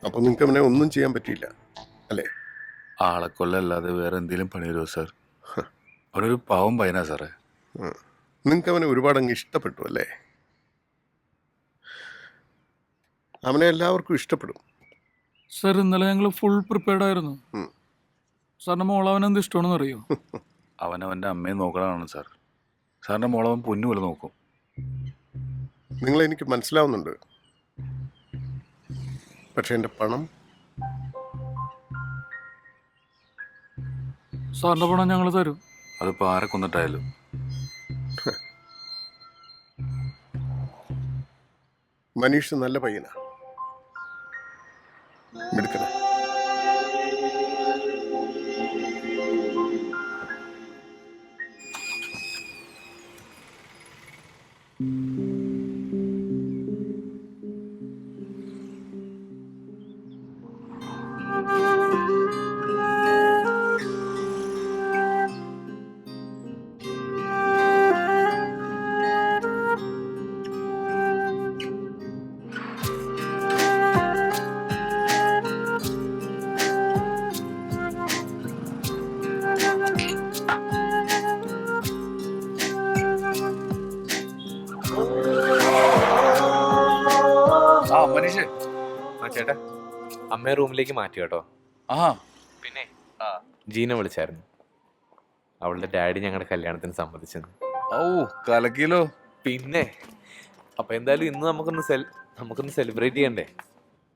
അപ്പൊ നിങ്ങൾക്ക് അവനെ ഒന്നും ചെയ്യാൻ പറ്റിയില്ല അല്ലേ? ആളെ കൊല്ലല്ലാതെ വേറെ എന്തെങ്കിലും പണി വരുമോ സാർ? അവനൊരു പാവം പയ്യനാ സാറേ. നിങ്ങൾക്ക് അവനെ ഒരുപാട് അങ്ങ് ഇഷ്ടപ്പെട്ടു അല്ലേ? അവനെ എല്ലാവർക്കും ഇഷ്ടപ്പെടും. സാർ ഇന്നലെ ഞങ്ങൾ ഫുൾ പ്രിപ്പയർഡ് ആയിരുന്നു. സാറിന്റെ മോളവൻ എന്ത് ഇഷ്ടമാണെന്ന് അറിയോ? അവനവൻ്റെ അമ്മയെ നോക്കണതാണ് സാർ. സാറിൻ്റെ മോളവൻ പൊന്നു പോലെ നോക്കും. നിങ്ങളെനിക്ക് മനസ്സിലാവുന്നുണ്ട്. പക്ഷെ എൻ്റെ പണം സാറിന്റെ പണം ഞങ്ങൾ തരും. അതിപ്പോൾ ആരെ കൊന്നിട്ടായാലും. മനീഷ് നല്ല പയ്യനാ, മിടുക്കനാ. ആ മനീഷ്, ചേട്ടാ അമ്മയെ റൂമിലേക്ക് മാറ്റി കേട്ടോ. ആ പിന്നെ ജീന വിളിച്ചായിരുന്നു. അവളുടെ ഡാഡി ഞങ്ങളുടെ കല്യാണത്തിന് സമ്മതിച്ചെന്ന്. ഓ കലക്കിലോ. പിന്നെ അപ്പൊ എന്തായാലും ഇന്ന് നമുക്കൊന്ന് സെലിബ്രേറ്റ് ചെയ്യണ്ടേ?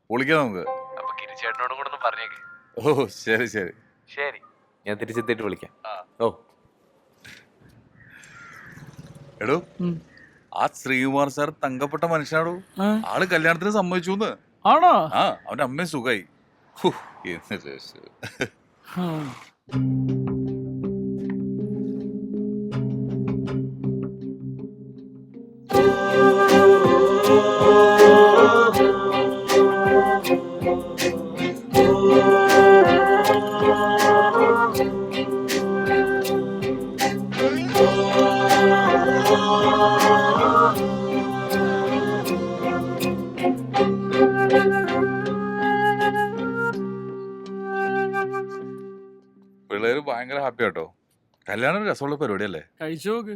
വിളിക്കാം നമുക്ക്. അപ്പൊ കിരിച്ചേട്ടനോടും കൂടെ ഒന്ന് പറഞ്ഞേക്ക്. ഓ ശരി ശരി ശരി, ഞാൻ തിരിച്ചെത്തിയിട്ട് വിളിക്കാം. ഓ എടോ, ആ ശ്രീകുമാർ സാർ തങ്കപ്പെട്ട മനുഷ്യനാടോ. ആള് കല്യാണത്തിന് സമ്മതിച്ചു. ആണോ? ആ അവന്റെ അമ്മയും സുഖായി. പിള്ളേര് ഭയങ്കര ഹാപ്പി ആട്ടോ. കല്യാണം ഒരു രസമുള്ള പരിപാടിയല്ലേ? കഴിച്ചു നോക്ക്.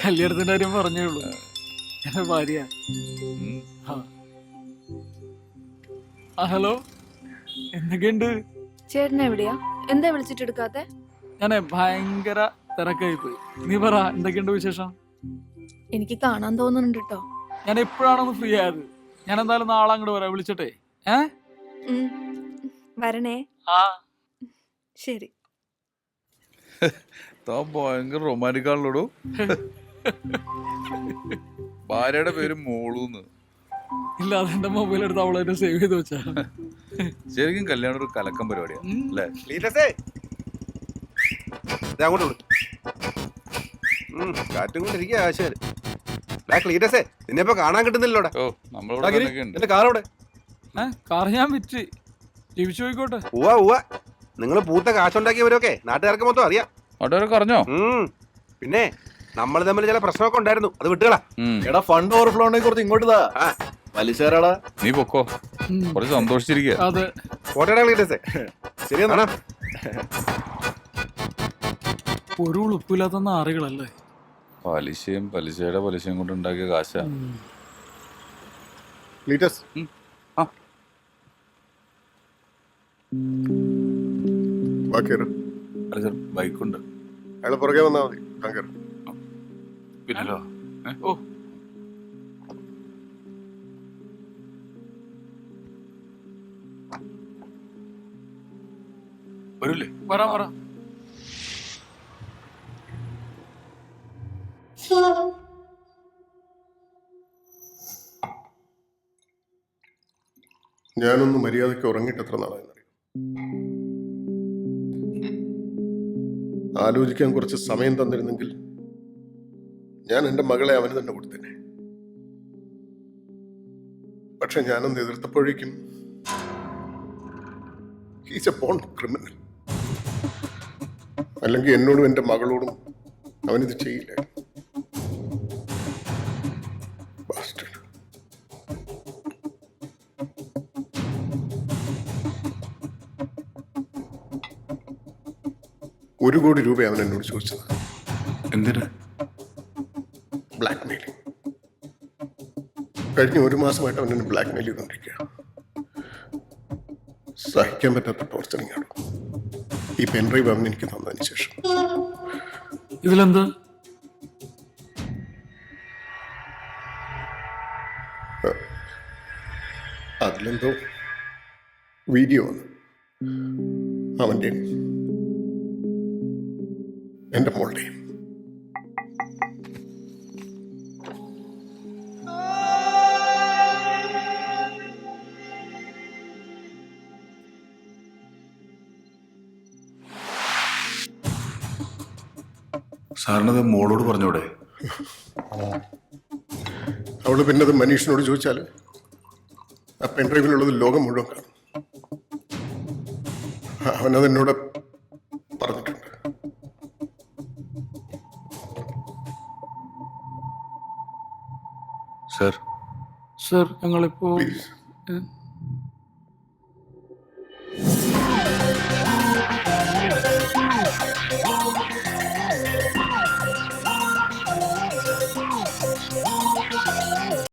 കല്യാണത്തിന്റെ കാര്യം പറഞ്ഞേ ഉള്ളൂ. എന്റെ ഭാര്യ. ഹലോ, എന്തൊക്കെയുണ്ട്? ചേട്ടൻ എവിടെയാ? എന്താ വിളിച്ചിട്ട് എടുക്കാത്തെ? ഞാനേ ഭയങ്കര തിരക്കായി പോയി. നീ പറ, എന്തൊക്കെയുണ്ട് വിശേഷം? എനിക്ക് കാണാൻ തോന്നുന്നുണ്ട് കേട്ടോ. ഞാൻ എപ്പോഴാണൊന്ന് ഫ്രീ ആയത്? ഞാൻ എന്തായാലും നാളെ അങ്ങോട്ട് വരാം. വിളിച്ചിട്ടെ. വരണേ. ആ ശരി. ഭയങ്കര റൊമാൻറ്റിക് ആണല്ലോടോ. ഭാര്യയുടെ പേര് മോളൂന്ന്. ഇല്ല, അതെന്റെ മൊബൈൽ എടുത്ത് അവളെ സേവ് ചെയ്ത് വെച്ചാ. ശരിക്കും കല്യാണം ഒരു കലക്കം പരിപാടിയാ അല്ലേ? കാറ്റും കൊണ്ടിരിക്കുക ആശാര്. ക്ലീറ്റസേ, നിന്നെ ഇപ്പൊ കാണാൻ കിട്ടുന്നില്ലോടെ. ഓ നമ്മളിവിടെ ഉണ്ട്. കാറോടെ കാർ ഞാൻ വിറ്റ് ജീവിച്ചു പോയിക്കോട്ടെ. ഉവ്വ നിങ്ങൾ പൂത്ത കാശുണ്ടാക്കിയവരൊക്കെ നാട്ടുകാർക്ക് മൊത്തം അറിയാം. അവിടെ പറഞ്ഞോ? പിന്നെ നമ്മൾ തമ്മിൽ ചില പ്രശ്നമൊക്കെ ഉണ്ടായിരുന്നു, അത് വിട്ടുകളാ. എടാ ഫണ്ട് ഓവർഫ്ലോ ഉണ്ടെങ്കിൽ കുറച്ച് ഇങ്ങോട്ട് വലിച്ചേരാടാ. നീ പൊക്കോ, കുറച്ച് സന്തോഷിച്ചിരിക്കുക. അതെ, കോട്ടയുടെ ക്ലീറ്റസേ. ശരിയെന്നാ. ഒരു ഉളുപ്പില്ലാത്ത നാറികളല്ലേ. പലിശയും പലിശയുടെ പലിശയും കൊണ്ട് ഉണ്ടാക്കിയ കാശാ. ക്ലീറ്റസ്, അല്ല സാർ, ബൈക്കുണ്ട്. അയാൾ പുറകെ വന്നാൽ മതി. താങ്കർ പിന്നല്ലോ. ഓ വരൂല്ലേ? വരാം വരാം. ഞാനൊന്ന് മര്യാദയ്ക്ക് ഉറങ്ങിയിട്ട് എത്ര നാളായെന്നറിയാം. ആലോചിക്കാൻ കുറച്ച് സമയം തന്നിരുന്നെങ്കിൽ ഞാൻ എൻ്റെ മകളെ അവന് തന്നെ കൊടുത്തേനെ. പക്ഷെ ഞാനൊന്ന് എതിർത്തപ്പോഴേക്കും ഹീസ് എ ബോൺ ക്രിമിനൽ. അല്ലെങ്കിൽ എന്നോടും എൻ്റെ മകളോടും അവനിത് ചെയ്യില്ല. 1 കോടി രൂപ അവൻ എന്നോട് ചോദിച്ചത്. എന്തിനാ? Black mailing. കഴിഞ്ഞ 1 മാസമായിട്ട് അവൻ എന്നെ ബ്ലാക്ക് മെയിൽ ചെയ്തുകൊണ്ടിരിക്കുക. സഹിക്കാൻ പറ്റാത്ത ടോർച്ചറിങ് ആണ്. ഈ പെൻഡ്രൈവ് അവൻ എനിക്ക് തന്നതിന് ശേഷം ഇതിലെന്താ? അതിലെന്തോ വീഡിയോ ആണ്. അവൻ്റെ എൻ്റെ മോളുടെയും. സാറിനത് മോളോട് പറഞ്ഞൂടെ? അവള് പിന്നെ അത് മനീഷിനോട് ചോദിച്ചാൽ ആ പെൻഡ്രൈവിലുള്ളത് ലോകം മുഴുവൻ കാണും. അവനത് എന്നോട് പറഞ്ഞിട്ടുണ്ട്. സർ, സർ ഞങ്ങളിപ്പോ പ്ലീസ്